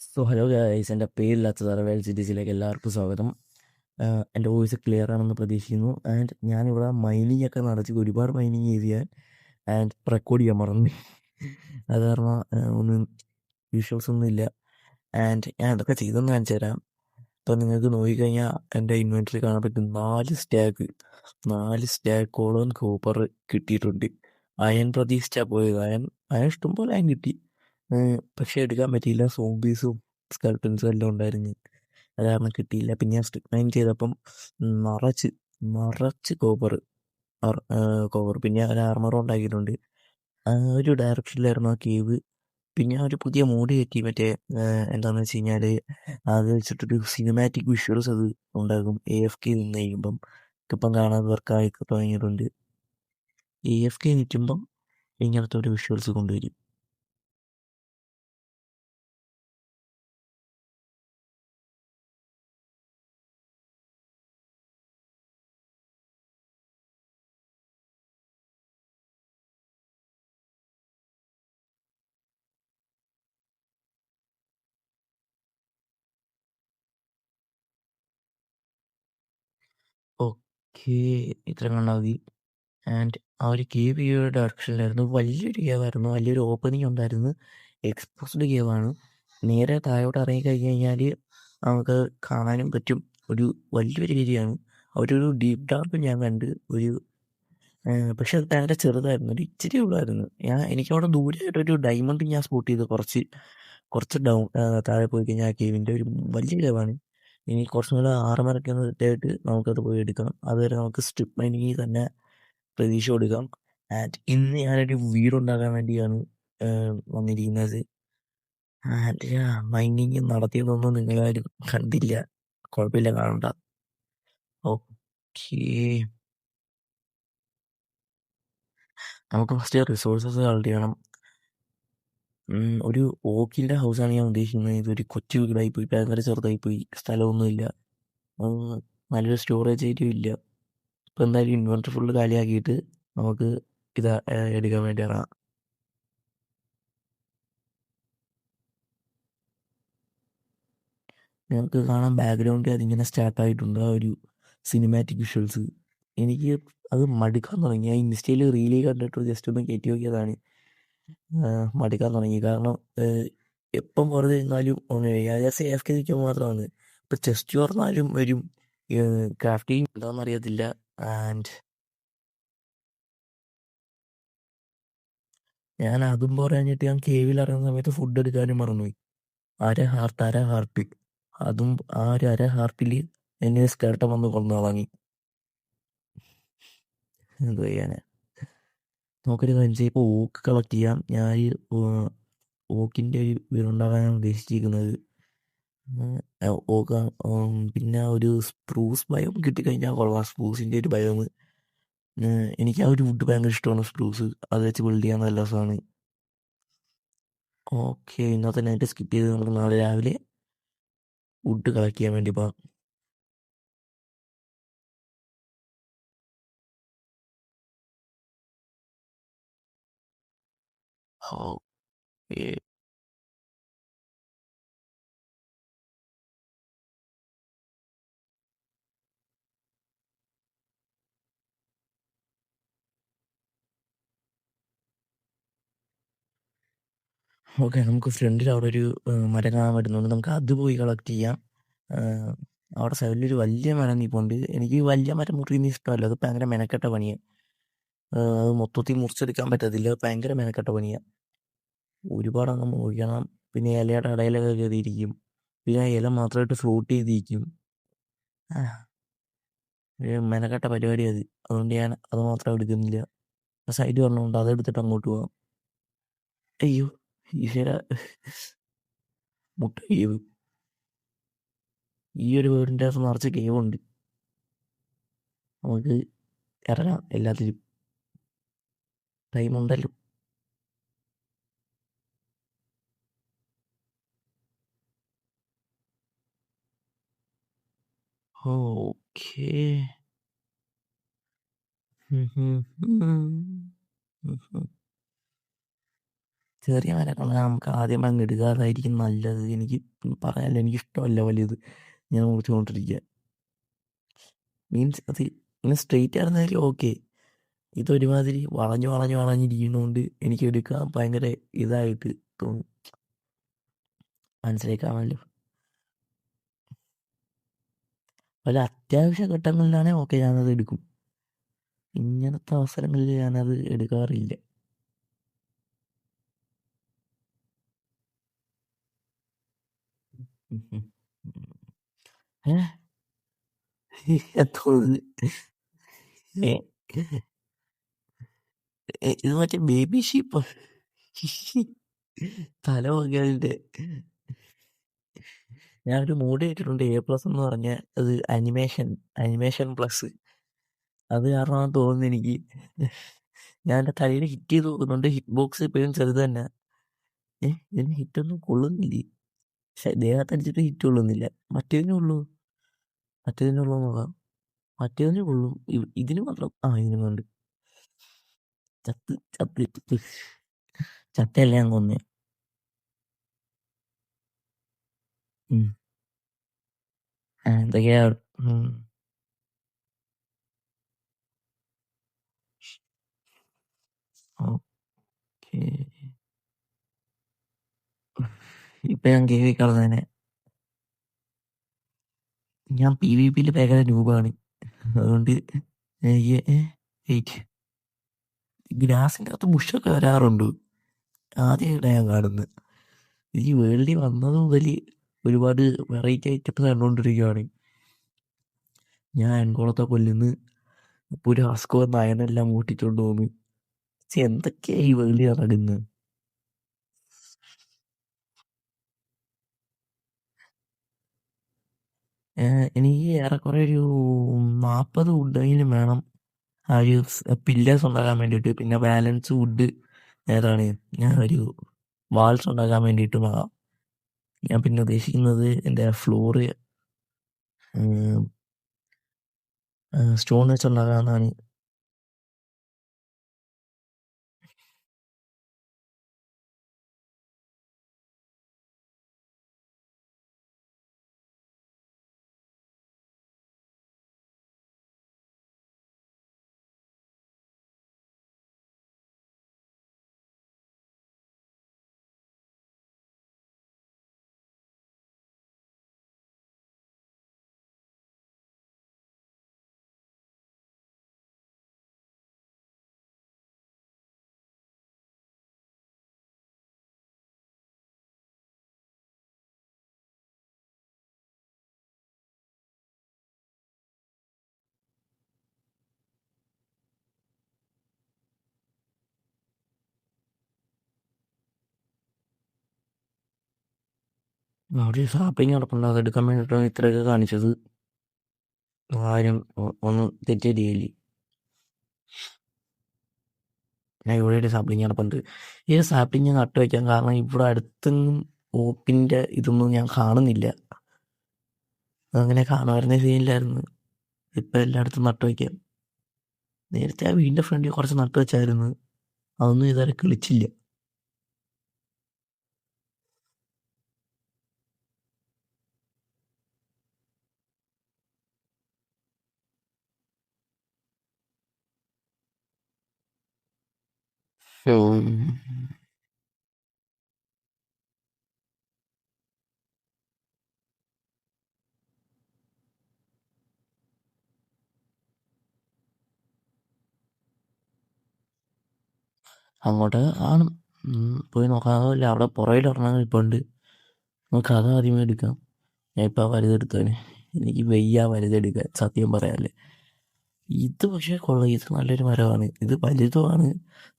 Hello guys, എൻ്റെ പേരില്ലാത്ത തറവേൽ സിറ്റീസിലേക്ക് എല്ലാവർക്കും സ്വാഗതം. എൻ്റെ വോയിസ് ക്ലിയർ ആണെന്ന് പ്രതീക്ഷിക്കുന്നു. ആൻഡ് ഞാനിവിടെ മൈനിങ് ഒക്കെ നടത്തി ഒരുപാട് മൈനിങ് ചെയ്ത് ഞാൻ ആൻഡ് റെക്കോർഡ് ചെയ്യാൻ മറന്നു. അത് കാരണം ഒന്നും വിഷ്വൽസ് ഒന്നും ഇല്ല. ആൻഡ് ഞാൻ ഇതൊക്കെ ചെയ്തെന്ന് കാണിച്ചു തരാം. അപ്പോൾ നിങ്ങൾക്ക് നോക്കിക്കഴിഞ്ഞാൽ എൻ്റെ ഇൻവെൻറ്ററി കാണാൻ പറ്റും. 4 സ്റ്റാക്കോളം കോപ്പർ കിട്ടിയിട്ടുണ്ട്. അയൺ പ്രതീക്ഷിച്ചാൽ പോയത്. അയൺ ഇഷ്ടംപോലെ അയൺ കിട്ടി. പക്ഷെ എടുക്കാൻ പറ്റിയില്ല. സോംബീസും സ്കെൽട്ടൻസും എല്ലാം ഉണ്ടായിരുന്നു. അത് കാരണം കിട്ടിയില്ല. പിന്നെ ഞാൻ സ്ട്രിപ്പ് മൈൻ ചെയ്തപ്പം നിറച്ച് നിറച്ച് കോപ്പർ. പിന്നെ ഒരു ആർമറും ഉണ്ടാക്കിയിട്ടുണ്ട്. ഒരു ഡയറക്ഷനിലായിരുന്നു ആ കേവ്. പിന്നെ ഒരു പുതിയ മോഡ് കയറ്റി, മറ്റേ എന്താണെന്ന് വെച്ച് കഴിഞ്ഞാൽ അത് വെച്ചിട്ടൊരു സിനിമാറ്റിക് വിഷ്വൽസ് അത് ഉണ്ടാകും. AFK നിന്ന് കഴിയുമ്പം ഇപ്പം കാണാതെ വർക്കായി തുടങ്ങിയിട്ടുണ്ട്. AFK നിൽക്കുമ്പം ഇങ്ങനത്തെ ഒരു വിഷ്വൽസ് കൊണ്ടുവരും. ഓക്കെ, ഇത്രയും കണ്ടാൽ മതി. ആൻഡ് ആ ഒരു കേവ് ഈ ഒരു ഡയറക്ഷനിലായിരുന്നു. വലിയൊരു കേവായിരുന്നു, വലിയൊരു ഓപ്പണിംഗ് ഉണ്ടായിരുന്നു. എക്സ്പോസ്ഡ് കേവാണ്. നേരെ താഴോട്ട് ഇറങ്ങി കഴിഞ്ഞ് കഴിഞ്ഞാൽ നമുക്ക് കാണാനും പറ്റും. ഒരു വലിയൊരു ഏരിയയാണ്. അവരൊരു ഡീപ്പ് ഡാർക്ക് ഞാൻ കണ്ട്. പക്ഷെ അത് ഭയങ്കര ചെറുതായിരുന്നു, ഒരു ഇച്ചിരി ഉള്ളായിരുന്നു. എനിക്കവിടെ ദൂരെയായിട്ടൊരു ഡയമണ്ട് ഞാൻ സ്പോട്ട് ചെയ്ത് കുറച്ച് താഴെ പോയി കഴിഞ്ഞാൽ ആ കേവിൻ്റെ ഒരു വലിയ കേവാണ്. ഇനി കുറച്ചും കൂടെ ആർമറൊക്കെ ഒന്ന് സെറ്റായിട്ട് നമുക്കത് പോയി എടുക്കാം. അതുവരെ നമുക്ക് സ്ട്രിപ്പ് മൈനിങ്ങിൽ തന്നെ പ്രതീക്ഷ കൊടുക്കാം. ആൻഡ് ഇന്ന് ഞാനൊരു വീടുണ്ടാക്കാൻ വേണ്ടിയാണ് വന്നിരിക്കുന്നത്. ആൻഡ് മൈനിങ് നടത്തിയതൊന്നും നിങ്ങളാരും കണ്ടില്ല. കുഴപ്പമില്ല, കാണണ്ട. ഓക്കേ, നമുക്ക് ഫസ്റ്റ് റിസോഴ്സസ് കളക്ട് ചെയ്യണം. ഒരു ഓക്കിൻ്റെ ഹൗസാണ് ഞാൻ ഉദ്ദേശിക്കുന്നത്. ഇതൊരു കൊച്ചു വീടായിപ്പോയി, ഭയങ്കര ചെറുതായിപ്പോയി, സ്ഥലമൊന്നുമില്ല. നല്ലൊരു സ്റ്റോറേജ് ഏരിയ ഇല്ല. ഇപ്പം എന്തായാലും ഇൻവെർട്ടർ ഫുള്ള് കാലിയാക്കിയിട്ട് നമുക്ക് ഇത് എടുക്കാൻ വേണ്ടി ഇറങ്ങാം. നിങ്ങൾക്ക് കാണാൻ ബാക്ക്ഗ്രൗണ്ടിൽ അതിങ്ങനെ സ്റ്റാർട്ടായിട്ടുണ്ട്, ആ ഒരു സിനിമാറ്റിക് വിഷ്വൽസ്. എനിക്ക് അത് മടുക്കാൻ തുടങ്ങി. ഞാൻ ഇൻസ്റ്റയിൽ റീല് കണ്ടിട്ട് ജസ്റ്റ് ഒന്ന് കയറ്റി നോക്കിയതാണ്. മടുക്കാൻ തുടങ്ങി. കാരണം എപ്പം വെറുതെ ഇരുന്നാലും AFK നിൽക്കുമ്പോൾ മാത്രമാണ്. ഇപ്പം ചെസ്റ്റ് തുറന്നാലും വരും. ക്രാഫ്റ്റിംഗ് എന്താണെന്ന് അറിയത്തില്ല. ആൻഡ് ഞാൻ അതും പറഞ്ഞിട്ട് ഞാൻ കേവിൽ ഇറങ്ങുന്ന സമയത്ത് ഫുഡ് എടുക്കാനും മറന്നുപോയി. അര ഹാർട്ട്. അതും ആ ഒരു അര ഹാർട്ടിൽ എന്നെ സ്കേർട്ടം വന്ന് കൊന്നു വാങ്ങി. എന്ത് ചെയ്യാനാ. നമുക്കൊരു കാര്യം ചെയ്യാം, ഇപ്പോൾ ഓക്ക് കളക്ട് ചെയ്യാം. ഞാൻ ഈ ഓക്കിൻ്റെ ഒരു വീടുണ്ടാകാനാണ് ഉദ്ദേശിച്ചിരിക്കുന്നത്. ഓക്ക് പിന്നെ ഒരു സ്പ്രൂസ് ബയോം കിട്ടിക്കഴിഞ്ഞാൽ കൊള്ളാം. സ്പ്രൂസിൻ്റെ ഒരു ബയോം. എനിക്ക് ആ ഒരു വുഡ് ഭയങ്കര ഇഷ്ടമാണ്. സ്പ്രൂസ് അത് വെച്ച് ബിൽഡ് ചെയ്യാൻ നല്ല രസമാണ്. ഓക്കെ, ഇന്നത്തെ നൈറ്റ് സ്കിപ്പ് ചെയ്ത് നമുക്ക് നാളെ രാവിലെ വുഡ് കളക്ട് ചെയ്യാൻ വേണ്ടി പോകാം. ഓക്കെ, നമുക്ക് ഫ്രണ്ടിൽ അവിടെ ഒരു മരം കാണാൻ പറ്റുന്നുണ്ട്. നമുക്ക് അത് പോയി കളക്ട് ചെയ്യാം. അവിടെ സൈഡിലൊരു വലിയ മരം നിൽപ്പുണ്ട്. എനിക്ക് വലിയ മരം മുറിയുന്ന ഇഷ്ടമല്ല. അത് ഭയങ്കര മെനക്കെട്ട പണിയാണ്. അത് മൊത്തത്തിൽ മുറിച്ചെടുക്കാൻ പറ്റത്തില്ല. ഭയങ്കര മെനക്കെട്ട പണിയാണ്. ഒരുപാട് അങ്ങ് മുറിക്കണം. പിന്നെ ഇലയുടെ ഇടയിലൊക്കെ കയറിയിരിക്കും. പിന്നെ ആ ഇല മാത്രമായിട്ട് ഫ്ലോട്ട് ചെയ്തിരിക്കും. ഒരു മെനക്കെട്ട പരിപാടി അത്. അതുകൊണ്ട് ഞാൻ അത് മാത്രം എടുക്കുന്നില്ല. സൈഡ് പറഞ്ഞുകൊണ്ട് അതെടുത്തിട്ട് അങ്ങോട്ട് പോകാം. അയ്യോ ഈശ്വര, മുട്ട കേവ്. ഈ ഒരു വീടിൻ്റെ അകത്ത് നിറച്ച് കേവുണ്ട്. നമുക്ക് ഇറങ്ങാം. എല്ലാത്തിലും ടൈമുണ്ടല്ലോ. ഓക്കേ, ചെറിയ മരങ്ങൾ നമുക്ക് ആദ്യം അങ്ങ് എടുക്കാതായിരിക്കും നല്ലത്. എനിക്ക് പറയാനല്ല, എനിക്കിഷ്ടമല്ല വലുത് ഞാൻ മുറിച്ചുകൊണ്ടിരിക്കുക. മീൻസ് അത് ഇങ്ങനെ സ്ട്രെയിറ്റ് ആയിരുന്നാലും ഓക്കെ. ഇതൊരുമാതിരി വളഞ്ഞിരിക്കുന്നതുകൊണ്ട് എനിക്ക് എടുക്കാൻ ഭയങ്കര ഇതായിട്ട് തോന്നും. മനസ്സിലാക്കാമല്ലോ. വല്ല അത്യാവശ്യ ഘട്ടങ്ങളിലാണെങ്കിൽ ഓക്കെ, ഞാനത് എടുക്കും. ഇങ്ങനത്തെ അവസരങ്ങളിൽ ഞാനത് എടുക്കാറില്ല. ഉം ഉം. ഏ എന്തോന്ന്? ഏ ഇത് മറ്റേ ബേബി ഷീപ്പ് തല വകതിന്റെ. ഞാനൊരു മൂഡ് കേട്ടിട്ടുണ്ട്, A+ എന്ന് പറഞ്ഞ അത് അനിമേഷൻ പ്ലസ്. അത് കാരണമാണെന്ന് തോന്നുന്നു എനിക്ക്. ഞാൻ എൻ്റെ തലയിൽ ഹിറ്റ് ചെയ്ത് നോക്കുന്നുണ്ട്, ഹിറ്റ് ബോക്സ് ഇപ്പോഴും ചെറുത് തന്നെ. ഇതിന് ഹിറ്റൊന്നും കൊള്ളുന്നില്ലേ? പക്ഷെ ദേഹത്തടിച്ചിട്ട് ഹിറ്റ് കൊള്ളുന്നില്ല. മറ്റേതിനുള്ളൂ നോക്കാം. മറ്റേതിന് കൊള്ളും, ഇതിന് മാത്രം. ഇതിനും കൊണ്ട് ചത്തല്ലേ ഞാൻ കൊന്നേ. എന്തൊക്കെയാ? ഓക്കെ, ഇപ്പൊ ഞാൻ കേവി കളഞ്ഞേനെ. ഞാൻ PvP ഭയങ്കര രൂപമാണ്, അതുകൊണ്ട് എനിക്ക് വെയിറ്റ്. ഗ്രാസിൻ്റെ അകത്ത് ബുഷൊക്കെ വരാറുണ്ട്, ആദ്യമായിട്ടാണ് ഞാൻ കാണുന്നത്. ഈ വേൾഡിൽ വന്നത് മുതൽ ഒരുപാട് വെറൈറ്റി ഐറ്റംസ് കണ്ടുകൊണ്ടിരിക്കുകയാണ്. ഞാൻ എൻകോളത്തെ കൊല്ലുന്നു, അപ്പോൾ ഒരു ഹസ്കോ നയനെല്ലാം മൂട്ടിച്ചോണ്ട് പോകുന്നു. എന്തൊക്കെയാ ഈ വേൾഡിൽ നടക്കുന്നത്? എനിക്ക് ഏറെക്കുറെ ഒരു 40 വുഡെങ്കിലും വേണം ആ ഒരു പില്ലേഴ്സ് ഉണ്ടാക്കാൻ വേണ്ടിയിട്ട്. പിന്നെ ബാലൻസ് വുഡ് ഏതാണ്, ഞാൻ ഒരു വാൾസ് ഉണ്ടാക്കാൻ വേണ്ടിയിട്ട് വാങ്ങാം. ഞാൻ പിന്നെ ഉദ്ദേശിക്കുന്നത് എൻ്റെ ഫ്ലോറ് സ്റ്റോൺ വെച്ച് ഉണ്ടാക്കാമെന്നാണ്. അവിടെ ഷാപ്പിംഗ് നടപ്പുണ്ട്, അതെടുക്കാൻ വേണ്ടിയിട്ടാണ് ഇത്രയൊക്കെ കാണിച്ചത്. ആരും ഒന്നും തെറ്റിദ്ധരിക്കില്ല. ഞാൻ ഇവിടെ ഒരു സാപ്ലിങ് നടപ്പുണ്ട്. ഈ സാപ്ലിങ് നട്ടു വയ്ക്കാൻ കാരണം ഇവിടെ അടുത്തൊന്നും ഓപ്പിൻ്റെ ഇതൊന്നും ഞാൻ കാണുന്നില്ല. അങ്ങനെ കാണുമായിരുന്ന സീനില്ലായിരുന്നു. ഇപ്പം എല്ലായിടത്തും നട്ടു വയ്ക്കാം. നേരത്തെ ആ വീടിൻ്റെ ഫ്രണ്ടിൽ കുറച്ച് നട്ടു വെച്ചായിരുന്നു, അതൊന്നും ഇതുവരെ കിളിച്ചില്ല. അങ്ങോട്ട് ആണ് പോയി നോക്കാറില്ല. അവിടെ പുറകിൽ ഒരെണ്ണം ഇപ്പോൾ ഉണ്ട്, നമുക്ക് അത് ആദ്യമേ എടുക്കാം. ഞാൻ ഇപ്പോൾ ആ വലുതെടുത്തേനെ, എനിക്ക് വയ്യ വലുതെടുക്കാൻ സത്യം പറയാല്ലേ. ഇത് പക്ഷേ കൊള്ളാം, ഇത് നല്ലൊരു മരമാണ്. ഇത് വലുതുമാണ്,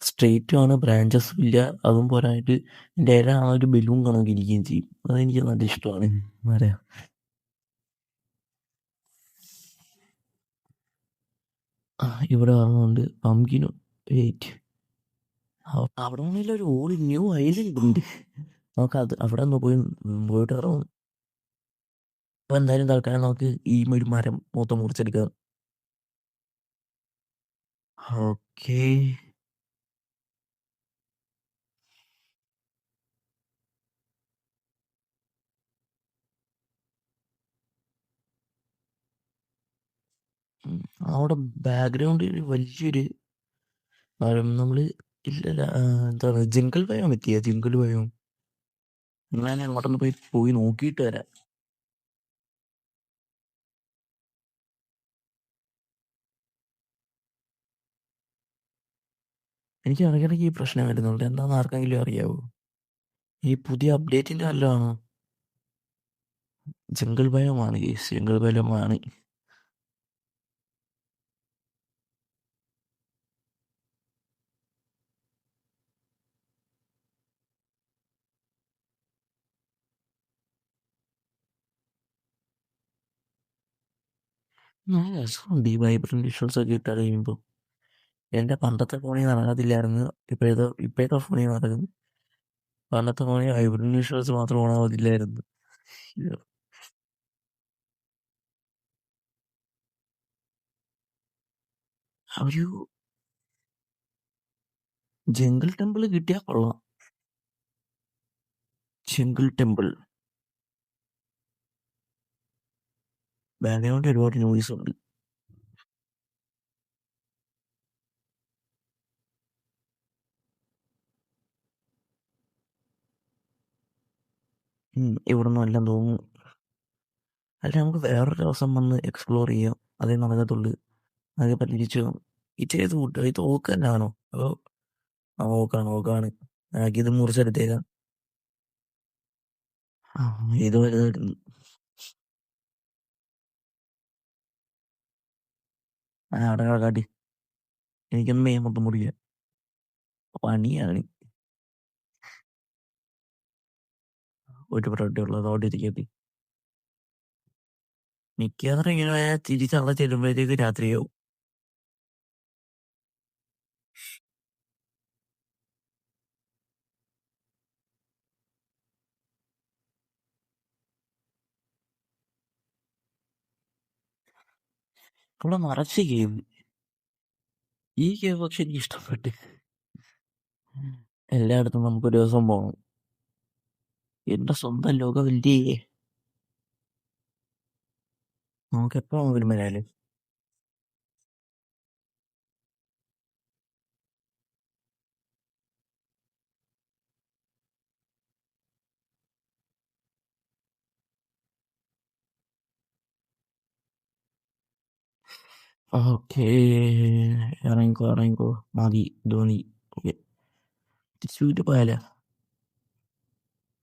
സ്ട്രെയിറ്റുമാണ്, ബ്രാഞ്ചസും ഇല്ല. അതും പോരായിട്ട് എൻ്റെ ഇല ആ ഒരു ബലൂൺ കണക്കിരിക്കുകയും ചെയ്യും. അതെനിക്ക് നല്ല ഇഷ്ടമാണ് മരം. ഇവിടെ പറഞ്ഞുകൊണ്ട് പംകിനു വെയിറ്റ്, അവിടെ ആണെങ്കിലും ഒരു ഓൾ ന്യൂ ഐലൻഡ് ഉണ്ട്. നമുക്കത് അവിടെ ഒന്ന് പോയിട്ട് ഇറങ്ങും. അപ്പോൾ എന്തായാലും തൽക്കാലം നമുക്ക് ഈ ഒരു മരം മൊത്തം മുറിച്ചെടുക്കാം. ഓക്കേ. അവിടെ ബാക്ക്ഗ്രൗണ്ടിൽ വലിയൊരു നമ്മൾ ഇല്ലല്ല എന്താണ് ജിങ്കിൾ ഭയം എത്തിയ ജിങ്കിൾ ഭയം ഞാൻ അങ്ങോട്ടൊന്ന് പോയി നോക്കിയിട്ട് വരാം. എനിക്ക് ഇടയ്ക്കിടയ്ക്ക് ഈ പ്രശ്നം വരുന്നുണ്ട്, എന്താണെന്ന് ആർക്കെങ്കിലും അറിയാവോ? ഈ പുതിയ അപ്ഡേറ്റിന്റെ വല്ലതാണോ? ജിങ്കിൾ ഭയമാണ് കേസ്, ജിങ്കിൾ ഭയമാണ്. രസമുണ്ട് ഈ വൈബ്രന്റ് വിഷ്വൽസ് ഒക്കെ ഇട്ട് കഴിയുമ്പോൾ. എൻ്റെ പണ്ടത്തെ ഫോണിൽ നടക്കത്തില്ലായിരുന്നു, ഇപ്പോഴത്തെ ഫോണിൽ നടക്കും. പണ്ടത്തെ ഫോണിൽ വൈബ്രന്റ് വിഷ്വൽസ് മാത്രം ഓണാവത്തില്ലായിരുന്നു. ഒരു ജംഗിൾ ടെമ്പിൾ കിട്ടിയാ കൊള്ളാം. ജംഗിൾ ടെമ്പിൾ ബാക്ക്ഗ്രൗണ്ട് ഒരുപാട് നോയ്സ് ഉണ്ട്. ഇവിടെ നിന്നും എല്ലാം തോന്നുന്നു. അല്ല, നമുക്ക് വേറൊരു ദിവസം വന്ന് എക്സ്പ്ലോർ ചെയ്യാം, അതേ നടക്കത്തുള്ളൂ. അതൊക്കെ പറ്റിച്ചു ഇത് കൂട്ടുക. ഇത് ഓക്ക് തന്നെയാണോ അതോ? ആ, ഓക്കാണ്. ഇത് മുറിച്ചെടുത്തേക്കാം. ഇത് വലുതായിരുന്നു. അവിടെ കാട്ടി എനിക്കൊന്നും മെയ്യാൻ മൊത്തം മുറിക്കുക പണിയാണ്. ഒരു പ്രൊഡക്റ്റുള്ളത് അവിടെ ഇരിക്കത്തി. മിക്കവാറും ഇങ്ങനെ തിരിച്ചവിടെ ചെല്ലുമ്പോഴത്തേക്ക് രാത്രിയാവും. ഇവിടെ നിറച്ച് ഗെയിം. ഈ ഗെയിം പക്ഷെ എനിക്ക് ഇഷ്ടപ്പെട്ട്. എല്ലായിടത്തും നമുക്കൊരു ദിവസം പോകണം. എന്റെ സ്വന്തം ലോകമല്ലേ. നമുക്ക് എപ്പോ വരുമ്പോഴാലും. ഓക്കേ, ഇറങ്ങിക്കോ. മതി, ധോണി. ഓക്കെ, തിരിച്ചു വീട്ടിൽ പോയാലോ?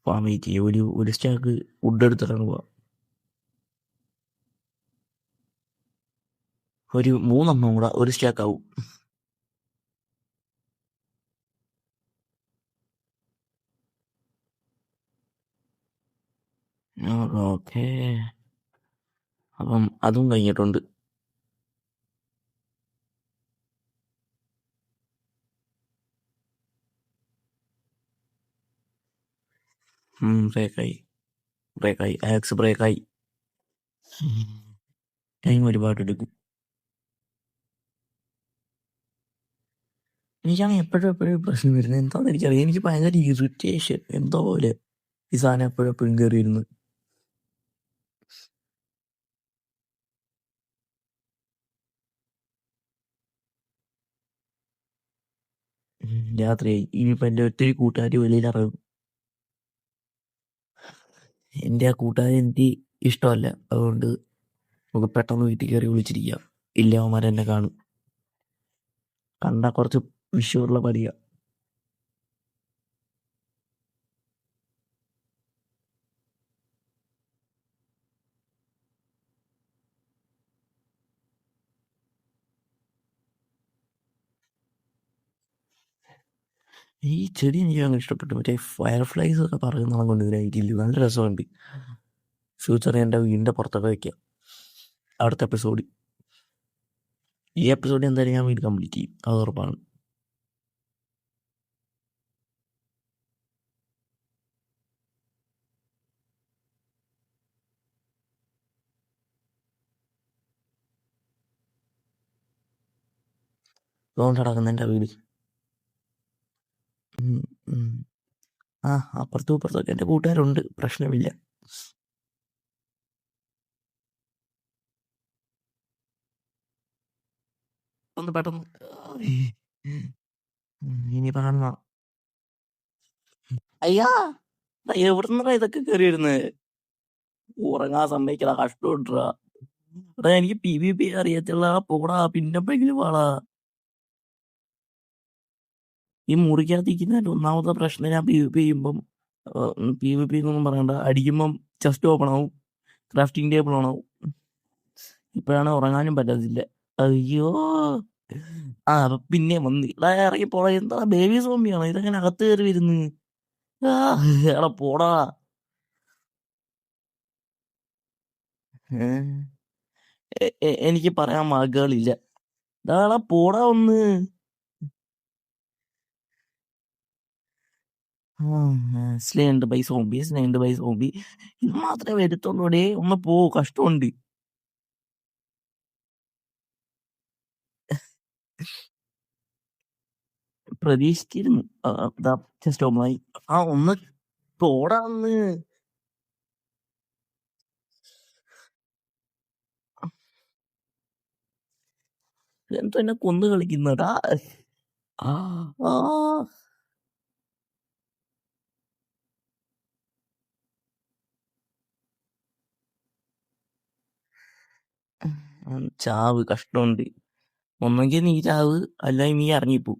പോകാൻ വെയിറ്റ് ചെയ്യും. ഒരു സ്റ്റാക്ക് വുഡ് എടുത്തിട്ടാണ് പോവാം. ഒരു 3 എണ്ണം കൂടെ ഒരു സ്റ്റാക്ക് ആവും. ഓക്കേ, അപ്പം അതും കഴിഞ്ഞിട്ടുണ്ട്. ബ്രേക്കായി ആക്സ് ബ്രേക്കായി. ടൈം ഒരുപാട് എടുക്കും. എനിക്കാണ് എപ്പോഴും പ്രശ്നം വരുന്നത്, എന്താണെന്ന് എനിക്കറിയാം. എനിക്ക് ഭയങ്കര ഇറിറ്റേഷൻ എന്തോ പോലെ ഈ സാധനം എപ്പോഴും കയറിയിരുന്നു. രാത്രിയായി. ഇനിയിപ്പോൾ എൻ്റെ ഒത്തിരി കൂട്ടുകാർ വെളിയിലിറങ്ങും. എൻ്റെ ആ കൂട്ടുകാരെ എനിക്ക് ഇഷ്ടമല്ല, അതുകൊണ്ട് നമുക്ക് പെട്ടെന്ന് വീട്ടിൽ കയറി വിളിച്ചിരിക്കാം. ഇല്ല, അവന്മാരെന്നെ കാണും. കണ്ടാൽ കുറച്ച് വിഷയമുള്ള പണിയാ. ഈ ചെടി എനിക്ക് അങ്ങനെ ഇഷ്ടപ്പെട്ടു. മറ്റേ ഫയർഫ്ലൈസ് ഒക്കെ പറയുന്ന കൊണ്ട് ഇതിനായിട്ടില്ല, നല്ല രസമുണ്ട്. ഫ്യൂച്ചറിൽ എൻ്റെ വീടിൻ്റെ പുറത്തൊക്കെ വയ്ക്കാം. അടുത്ത എപ്പിസോഡ്, ഈ എപ്പിസോഡ് എന്തായാലും ഞാൻ വീട് കംപ്ലീറ്റ് ചെയ്യും, അത് ഉറപ്പാണ്. അതുകൊണ്ട് നടക്കുന്ന എൻ്റെ വീട്. ആ, അപ്പുറത്തും ഇപ്പുറത്തൊക്കെ എൻ്റെ കൂട്ടുകാരുണ്ട്, പ്രശ്നമില്ല. പെട്ടെന്ന് പെട്ടെന്ന് ഇനി കാണുന്ന അയ്യാ എവിടുന്നാ ഇതൊക്കെ കയറി വരുന്നത്? ഉറങ്ങാൻ സമ്മതിക്കടാ, കഷ്ടപ്പെട്ടാ. എടാ എനിക്ക് പി വി പി അറിയത്തില്ല, പോടാ പിന്നെപ്പെങ്കിലും വാടാ. ഈ മുറിക്കകത്തിരിക്കുന്നതിന്റെ ഒന്നാമത്തെ പ്രശ്നം, ഞാൻ പി വി പി ചെയ്യുമ്പം പി വി പി എന്നൊന്നും പറയണ്ട, അടിക്കുമ്പം ചെസ്റ്റ് ഓപ്പൺ ആവും, ക്രാഫ്റ്റിംഗ് ടേബിൾ ഓണാവും. ഇപ്പോഴാണ് ഉറങ്ങാനും പറ്റത്തില്ല. അയ്യോ അപ്പൊ പിന്നെ വന്ന് ഇറങ്ങി പോടാ. എന്താ ബേബി സോംബിയാണോ ഇതെങ്ങനെ അകത്ത് കയറി വരുന്നു? എടാ പോടാ. എനിക്ക് പറയാൻ വാക്കുകളില്ല. ഇതാടാ പോടാ ഒന്ന്. സ്ലേണ്ട് ബൈ സോംബി, സ്ലേണ്ട് ബൈ സോംബി. ഇത് മാത്രമേ വരുത്തുള്ളൂടെ. ഒന്ന് പോ, കഷ്ടമുണ്ട്. പ്രതീക്ഷിച്ചിരുന്നു. ജസ്റ്റ് ഓമായി. ഒന്ന് പോടാ ഒന്ന്. എന്തോ എന്നെ കൊന്നു കളിക്കുന്നടാ. ചാവ്, കഷ്ടമുണ്ട്. ഒന്നെങ്കിൽ നീ ചാവ്, അല്ലെങ്കിൽ നീ ഇറങ്ങിപ്പോ.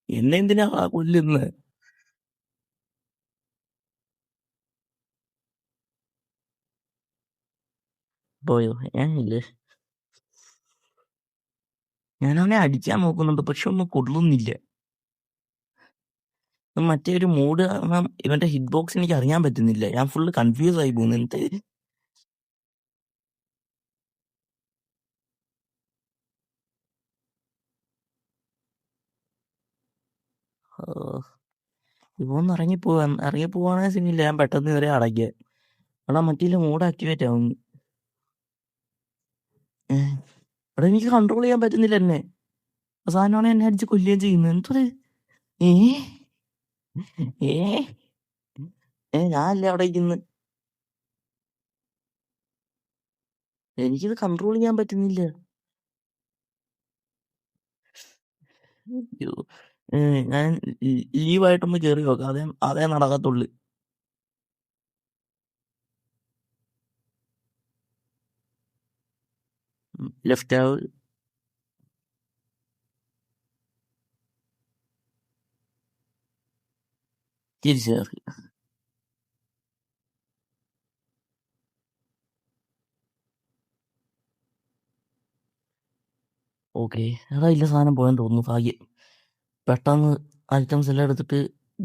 എന്നെ എന്തിനാ കൊല്ലുന്നത്? പോയോ? ഞാനില്ലേ, ഞാനവനെ അടിക്കാൻ നോക്കുന്നുണ്ട്, പക്ഷെ ഒന്നും കൊള്ളുന്നില്ല. മറ്റേ ഒരു മൂഡ് കാരണം ഇവന്റെ ഹിറ്റ് ബോക്സ് എനിക്ക് അറിയാൻ പറ്റുന്നില്ല. ഞാൻ ഫുള്ള് കൺഫ്യൂസ് ആയി പോകുന്നു. എന്ത് ഇവന്ന് ഇറങ്ങിപ്പോവാണെങ്കിൽ സിനില്ല. ഞാൻ പെട്ടെന്ന് ഇവരെ അടയ്ക്കുക. എടാ മറ്റേ മോഡ് ആക്ടിവേറ്റ് ആവുന്നു. എടാ എനിക്ക് കൺട്രോൾ ചെയ്യാൻ പറ്റുന്നില്ല എന്നെ. അവസാനമാണ് എന്നെ അടിച്ച് കൊല്ലുകയും ചെയ്യുന്നത്. എന്തത്? ഏ ഏ ഞാനല്ലേ അവിടെ ഇരിക്കുന്നു. എനിക്കിത് കൺട്രോൾ ചെയ്യാൻ പറ്റുന്നില്ല. ഞാൻ ലീവായിട്ടൊന്ന് കയറി നോക്കാം. അതേ നടക്കത്തുള്ളു. ലെഫ്റ്റ് ആവ്, തിരിച്ചു കയറി. ഓക്കെ, അതാ ഇല്ല സാധനം പോയെന്ന് തോന്നുന്നു. ഭാഗ്യം. പെട്ടെന്ന് ഐറ്റംസ് എല്ലാം എടുത്തിട്ട്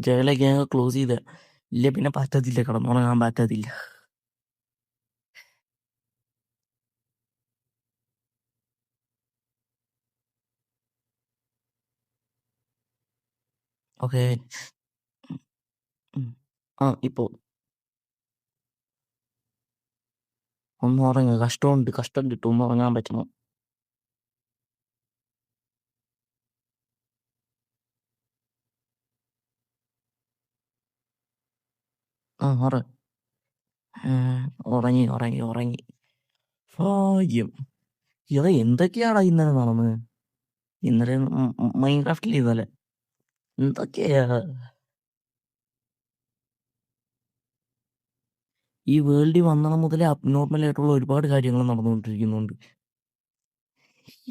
ജയിലേക്ക് ക്ലോസ് ചെയ്ത. ഇല്ല പിന്നെ പറ്റത്തില്ല, കിടന്നുറങ്ങാൻ പറ്റത്തില്ല. ഓക്കെ, ഇപ്പോ ഒന്ന് ഉറങ്ങുക. കഷ്ടമുണ്ട്, കഷ്ടം കിട്ടും. ഒന്ന് ഉറങ്ങാൻ പറ്റണം. ഉറങ്ങി ഉറങ്ങി ഉറങ്ങി. ഭാഗ്യം. ഇതാ എന്തൊക്കെയാടാ ഇന്നലെ നടന്നത്? ഇന്നലെ മൈൻക്രാഫ്റ്റിൽ ചെയ്തല്ലേ എന്തൊക്കെയാ? ഈ വേൾഡിൽ വന്നത് മുതലേ അബ്നോർമൽ ആയിട്ടുള്ള ഒരുപാട് കാര്യങ്ങൾ നടന്നുകൊണ്ടിരിക്കുന്നുണ്ട്.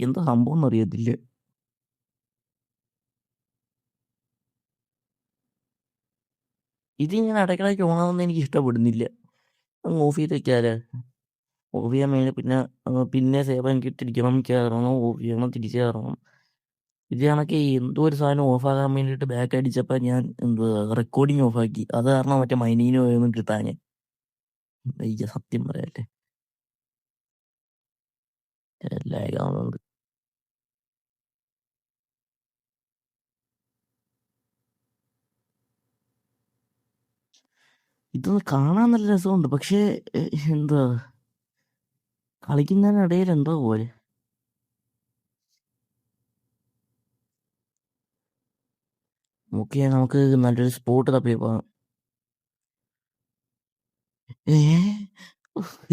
എന്താ സംഭവം എന്നറിയത്തില്ല. ഇത് ഞാൻ ഇടയ്ക്കിടയ്ക്ക് ഓണാവുന്ന എനിക്ക് ഇഷ്ടപ്പെടുന്നില്ല. അങ്ങ് ഓഫ് ചെയ്ത് വെക്കാല്ലേ. ഓഫ് ചെയ്യാൻ വേണ്ടി പിന്നെ സേവൻ കിട്ടിരിക്കണം, കയറണം, ഓഫ് ചെയ്യണം, തിരിച്ചു കയറണം. ഇത് കണക്ക് എന്തോ ഒരു സാധനം ഓഫാകാൻ വേണ്ടിയിട്ട് ബാക്ക് അടിച്ചപ്പോൾ ഞാൻ റെക്കോർഡിങ് ഓഫാക്കി. അത് കാരണം മറ്റേ മൈനീന് പോയൊന്നും കിട്ടാൻ സത്യം പറയട്ടെ ലാഗാവുന്നുണ്ട്. ഇതൊന്ന് കാണാൻ നല്ല രസമുണ്ട്, പക്ഷേ എന്താ കളിക്കുന്നതിനിടയിൽ എന്തോ പോലെ. ഓക്കെ, നമുക്ക് നല്ലൊരു സ്പോട്ട് തപ്പി പോകാം.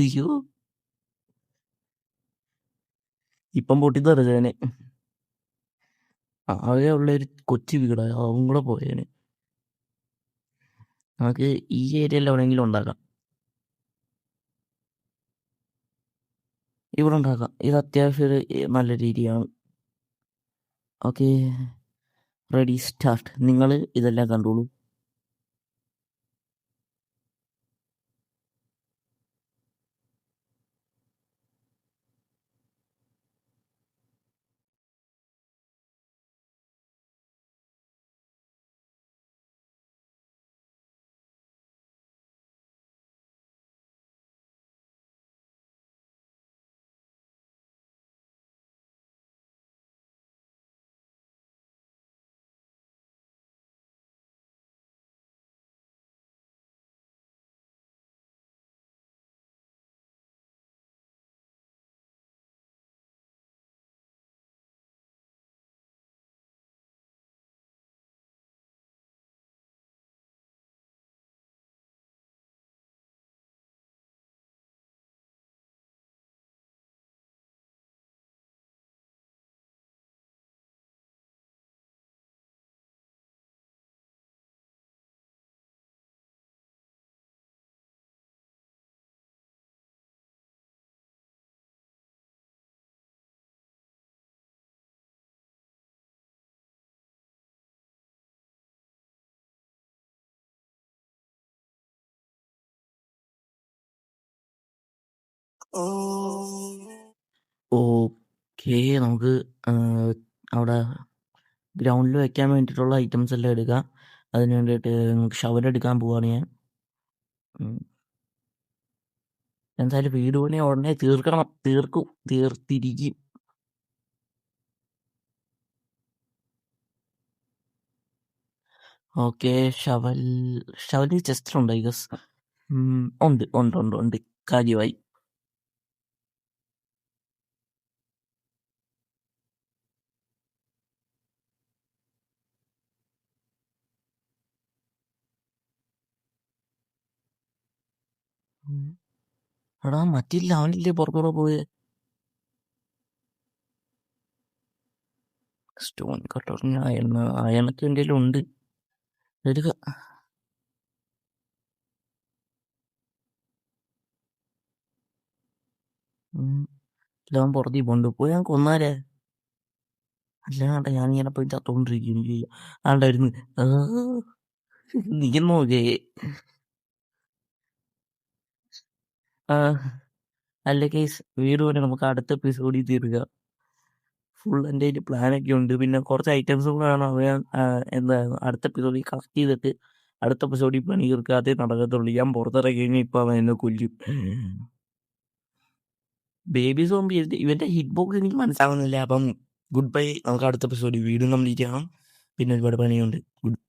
അയ്യോ, ഇപ്പം പൊട്ടിത്തെറിച്ചേനെ. ആകെ ഉള്ളൊരു കൊച്ചു വീടാ, അതും കൂടെ പോയേനെ. നമുക്ക് ഈ ഏരിയയിൽ എവിടെയെങ്കിലും ഉണ്ടാക്കാം. ഇവിടെ ഉണ്ടാക്കാം. ഇത് അത്യാവശ്യം ഒരു നല്ല രീതിയാണ്. Okay, ready start. നിങ്ങൾ ഇതെല്ലാം കണ്ടോളൂ. ഓക്കെ, നമുക്ക് അവിടെ ഗ്രൗണ്ടിൽ വെക്കാൻ വേണ്ടിയിട്ടുള്ള ഐറ്റംസ് എല്ലാം എടുക്കാം. അതിന് വേണ്ടിയിട്ട് ഷവർ എടുക്കാൻ പോവാണ് ഞാൻ. എന്തായാലും വീട് പണി ഉടനെ തീർക്കണം. തീർത്തിരിക്കും. ഓക്കെ, ഷവൽ ചെസ്റ്റിലുണ്ട്, ഐ ഗസ്. ഉണ്ട് ഉണ്ട് ഉണ്ട് ഉണ്ട് കാര്യമായി. എടാ മറ്റില്ല, അവനില്ലേ പുറത്തൂടെ പോയെ. സ്റ്റോൺ കട്ടറിന് അയണൊക്കെ എൻ്റെ ഉണ്ട്. എടുക്ക. അവൻ പുറത്തേക്ക് പോണ്ട്. പോയി ഞാൻ കൊന്നാലേ. അല്ലാണ്ട ഞാനിങ്ങനെ പോയി ചത്തോണ്ടിരിക്കും. എനിക്ക് ആണ്ടായിരുന്നു നീ നോക്കേ. അല്ല കേസ്, വീട് പോലെ നമുക്ക് അടുത്ത എപ്പിസോഡിൽ തീർക്കുക. ഫുൾ എൻ്റെ കയ്യിൽ പ്ലാനൊക്കെ ഉണ്ട്. പിന്നെ കുറച്ച് ഐറ്റംസും കൂടെ വേണം. എന്താ അടുത്ത എപ്പിസോഡിൽ കളക്ട് ചെയ്തിട്ട് അടുത്ത എപ്പിസോഡിൽ പണി തീർക്കാതെ നടക്കത്തുള്ളൂ. ഞാൻ പുറത്തിറങ്ങി കഴിഞ്ഞാൽ ഇപ്പം അവൻ എന്നെ കൊല്ലും. ബേബി സോംബി ഇവന്റെ ഹിറ്റ് ബോക്സ് എനിക്ക് മനസ്സിലാവുന്നില്ല. അപ്പം ഗുഡ് ബൈ. നമുക്ക് അടുത്ത എപ്പിസോഡിൽ വീടും കംപ്ലീറ്റ് ചെയ്യണം. പിന്നെ ഒരുപാട് പണിയുണ്ട്. ഗുഡ്